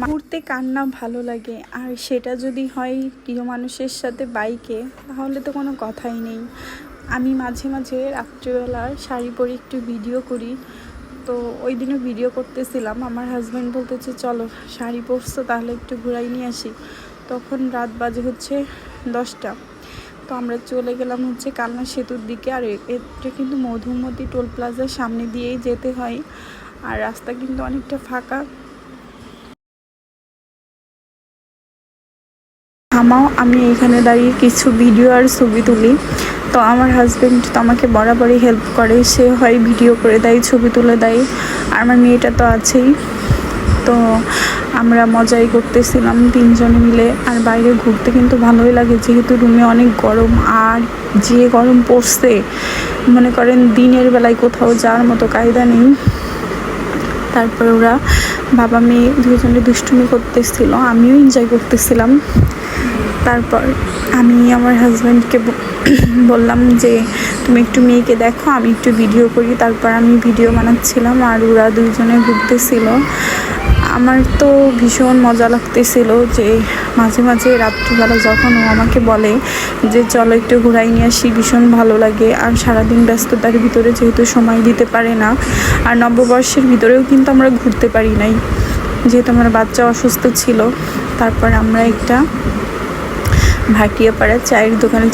ঘুরতে কার না ভালো লাগে, আর সেটা যদি হয় প্রিয় মানুষের সাথে বাইকে, তাহলে তো কোনো কথাই নেই। আমি মাঝে মাঝে রাত্রিবেলা শাড়ি পরে একটু ভিডিও করি। তো ওই দিনও ভিডিও করতেছিলাম, আমার হাজব্যান্ড বলতেছে চলো শাড়ি পরছো তাহলে একটু ঘুরাই নিয়ে আসি। তখন রাত বাজে হচ্ছে 10টা। তো আমরা চলে গেলাম হচ্ছে কালনা সেতুর দিকে। আর এটা কিন্তু মধুমতি টোল প্লাজার সামনে দিয়েই যেতে হয়, আর রাস্তা কিন্তু অনেকটা ফাঁকা। আমি এখানে দাঁড়িয়ে কিছু ভিডিও আর ছবি তুলি। তো আমার হাজব্যান্ড তো আমাকে বরাবরই হেল্প করে, সে হয় ভিডিও করে দেয়, ছবি তুলে দেয়, আর আমার মেয়েটা তো আছেই। তো আমরা মজাই করতেছিলাম তিনজনে মিলে। আর বাইরে ঘুরতে কিন্তু ভালোই লাগে, যেহেতু রুমে অনেক গরম, আর যে গরম পড়ছে মনে করেন দিনের বেলায় কোথাও যাওয়ার মতো কায়দা নেই। তারপরে ওরা বাবা মেয়ে দুজনে দুষ্টুমি করতেছিল, আমিও এনজয় করতেছিলাম। তারপর আমি আমার হাজব্যান্ডকে বললাম যে তুমি একটু মেয়েকে দেখো, আমি একটু ভিডিও করি। তারপর আমি ভিডিও বানাচ্ছিলাম আর ওরা দুইজনে ঘুরতেছিল। আমার তো ভীষণ মজা লাগতেছিল যে মাঝে মাঝে রাত্রিবেলা যখন ও আমাকে বলে যে চলো একটু ঘুরাই নিয়ে আসি, ভীষণ ভালো লাগে। আর সারাদিন ব্যস্ততার ভিতরে যেহেতু সময় দিতে পারে না, আর নববর্ষের ভিতরেও কিন্তু আমরা ঘুরতে পারি নাই, যেহেতু আমার বাচ্চা অসুস্থ ছিল। তারপর আমরা একটা ভাটিয়াপাড়া চায়ের দোকানে